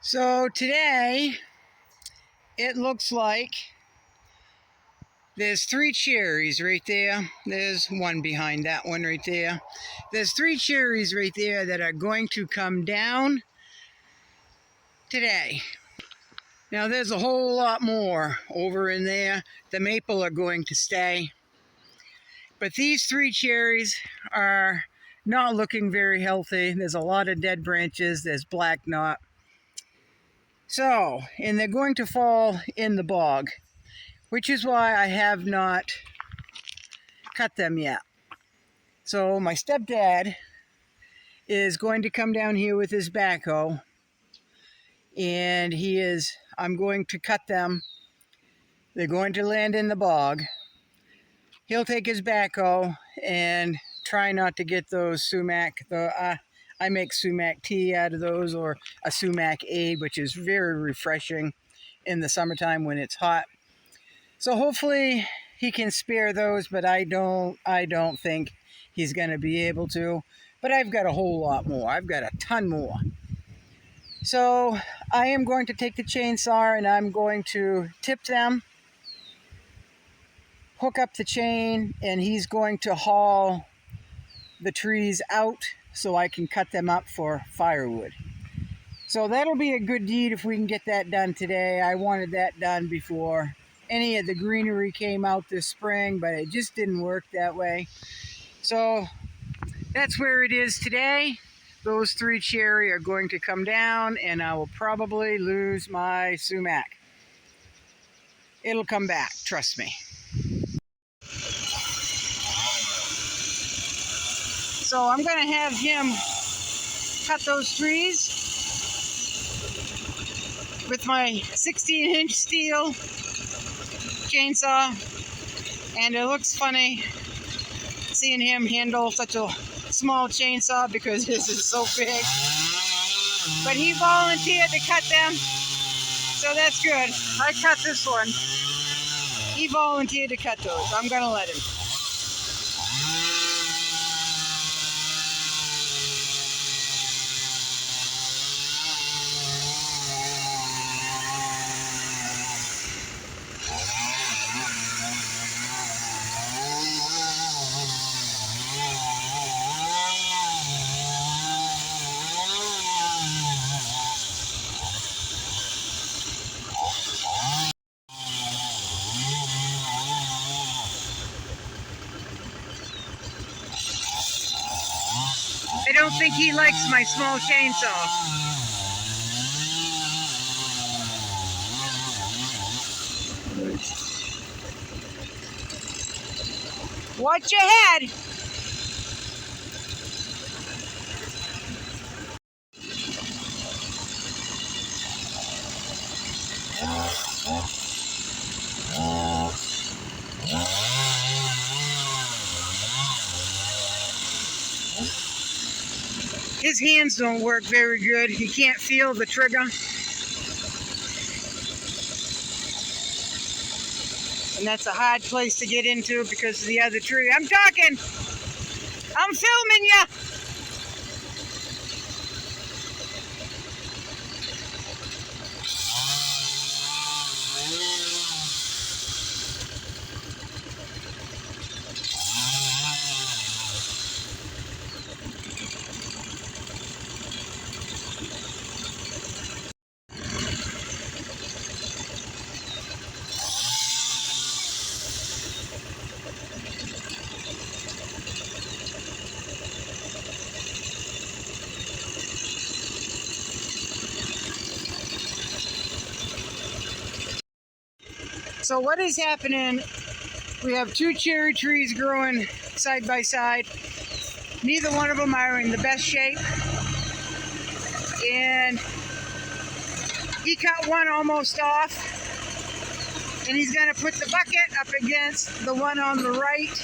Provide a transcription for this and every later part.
So today, it looks like there's 3 cherries right there. There's one behind that one right there. There's 3 cherries right there that are going to come down today. Now there's a whole lot more over in there. The maple are going to stay. But these 3 cherries are not looking very healthy. There's a lot of dead branches. There's black knot. So, and they're going to fall in the bog, which is why I have not cut them yet. So my stepdad is going to come down here with his backhoe, and I'm going to cut them. They're going to land in the bog. He'll take his backhoe and try not to get those sumac. I make sumac tea out of those, or a sumac aid, which is very refreshing in the summertime when it's hot. So hopefully he can spare those, but I don't think he's going to be able to. But I've got a whole lot more. I've got a ton more. So I am going to take the chainsaw and I'm going to tip them, hook up the chain, and he's going to haul the trees out so I can cut them up for firewood. So that'll be a good deed if we can get that done today. I wanted that done before any of the greenery came out this spring, but it just didn't work that way. So that's where it is today. Those 3 cherry are going to come down, and I will probably lose my sumac. It'll come back, trust me. So I'm going to have him cut those trees with my 16-inch steel chainsaw, and it looks funny seeing him handle such a small chainsaw because his is so big. But he volunteered to cut them, so that's good. I cut this one. He volunteered to cut those. I'm going to let him. I don't think he likes my small chainsaw. Watch your head. His hands don't work very good. He can't feel the trigger. And that's a hard place to get into because of the other tree. I'm talking! I'm filming you! So what is happening, we have 2 cherry trees growing side by side. Neither one of them are in the best shape. And he cut one almost off. And he's going to put the bucket up against the one on the right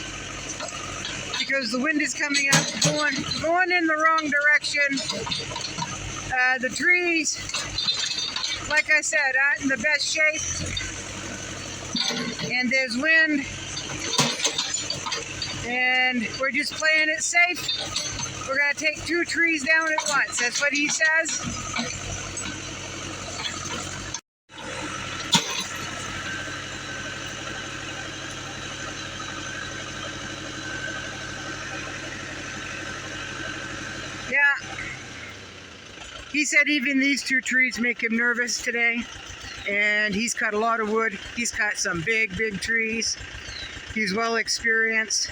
because the wind is coming up, going in the wrong direction. The trees, like I said, aren't in the best shape. And there's wind, and we're just playing it safe. We're going to take 2 trees down at once. That's what he says. He said even these two trees make him nervous today. And he's cut a lot of wood. He's cut some big, big trees. He's well experienced.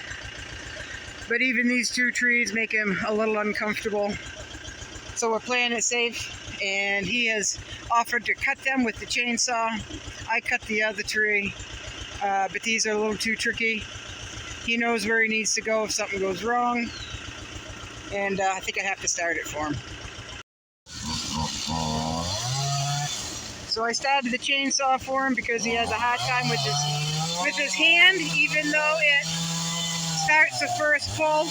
But even these two trees make him a little uncomfortable. So we're playing it safe. And he has offered to cut them with the chainsaw. I cut the other tree. But these are a little too tricky. He knows where he needs to go if something goes wrong. And I think I have to start it for him. So I started the chainsaw for him because he has a hard time with his hand, even though it starts the first pull,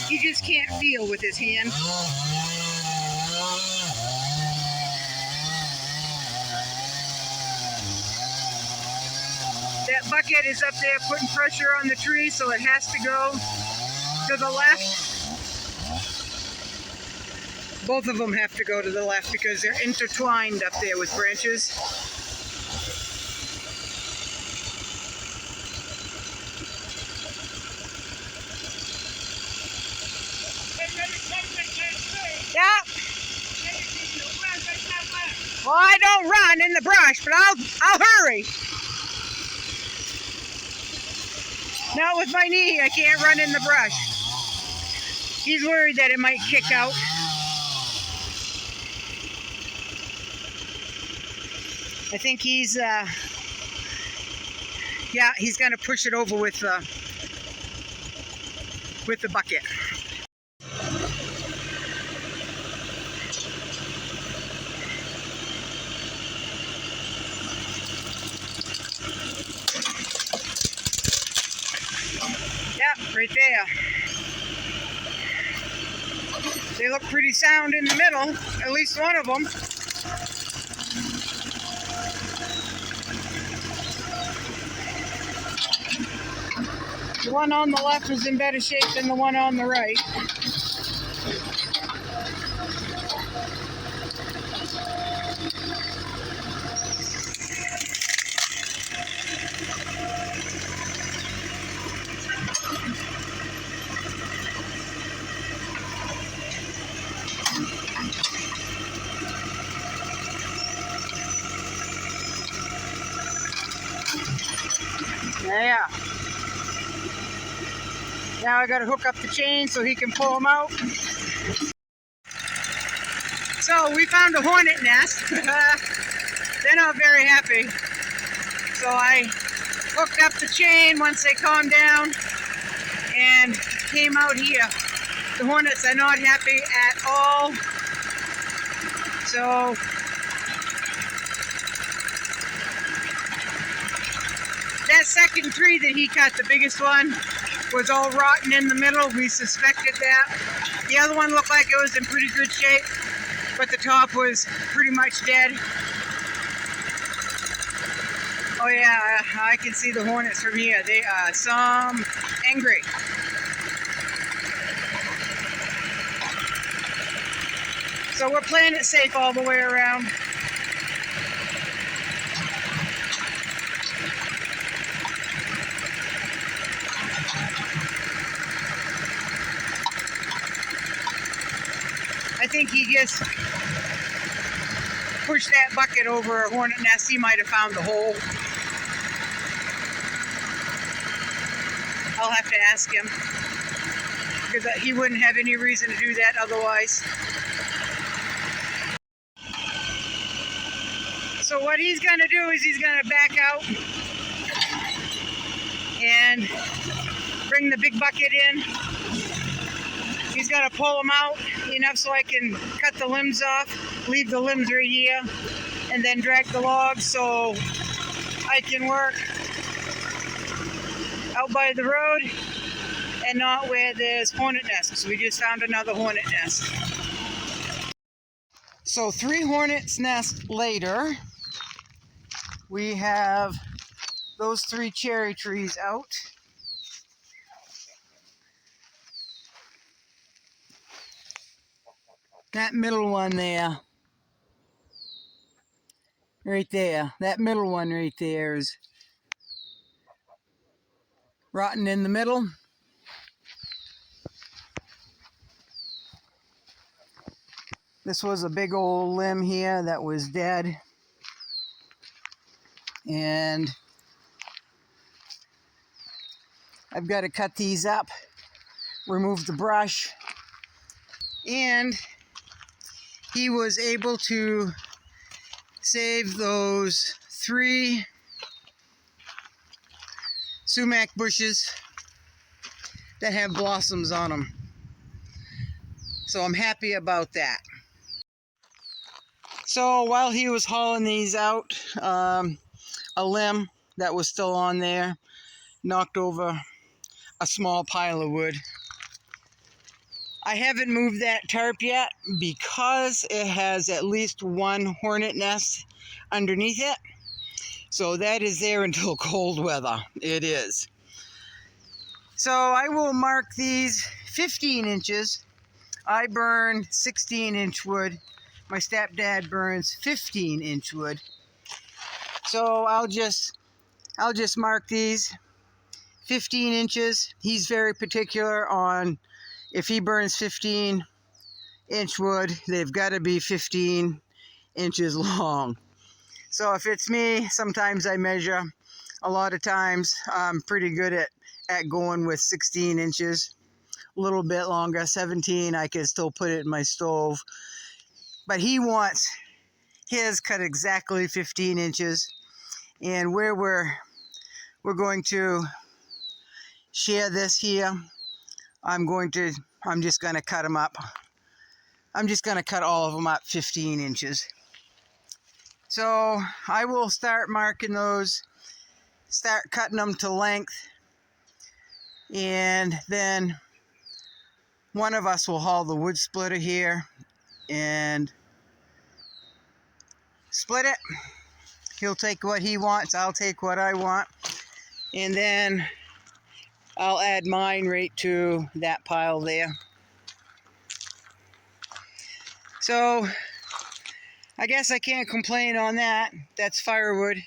he just can't feel with his hand. That bucket is up there putting pressure on the tree, so it has to go to the left. Both of them have to go to the left because they're intertwined up there with branches. Yeah. Well, I don't run in the brush, but I'll hurry. Not with my knee, I can't run in the brush. He's worried that it might kick out. I think he's going to push it over with the bucket. Yeah, right there. They look pretty sound in the middle, at least one of them. The one on the left is in better shape than the one on the right. Yeah. Now I got to hook up the chain so he can pull them out. So we found a hornet nest. They're not very happy. So I hooked up the chain once they calmed down and came out here. The hornets are not happy at all. So that second tree that he cut, the biggest one, was all rotten in the middle. We suspected that. The other one looked like it was in pretty good shape, but the top was pretty much dead. Oh yeah, I can see the hornets from here. They are some angry. So we're playing it safe all the way around. I think he just pushed that bucket over a hornet nest. He might have found the hole. I'll have to ask him, because he wouldn't have any reason to do that otherwise. So what he's going to do is he's going to back out and bring the big bucket in. He's got to pull them out enough so I can cut the limbs off, leave the limbs right here, and then drag the logs so I can work out by the road and not where there's hornet nests. We just found another hornet nest. So 3 hornets nests later, we have those 3 cherry trees out. That middle one there, right there, that middle one right there is rotten in the middle. This was a big old limb here that was dead. And I've got to cut these up, remove the brush, and he was able to save those 3 sumac bushes that have blossoms on them. So I'm happy about that. So while he was hauling these out, a limb that was still on there knocked over a small pile of wood. I haven't moved that tarp yet because it has at least 1 hornet nest underneath it. So that is there until cold weather. It is. So I will mark these 15 inches. I burn 16-inch wood. My stepdad burns 15-inch wood. So I'll just mark these 15 inches. He's very particular on if he burns 15-inch wood, they've got to be 15 inches long. So if it's me, sometimes I measure. A lot of times I'm pretty good at going with 16 inches. A little bit longer, 17, I can still put it in my stove. But he wants his cut exactly 15 inches. And where we're going to share this here, I'm just going to cut them up. I'm just going to cut all of them up 15 inches. So I will start marking those, start cutting them to length, and then one of us will haul the wood splitter here and split it. He'll take what he wants, I'll take what I want, and then I'll add mine right to that pile there. So I guess I can't complain on that. That's firewood.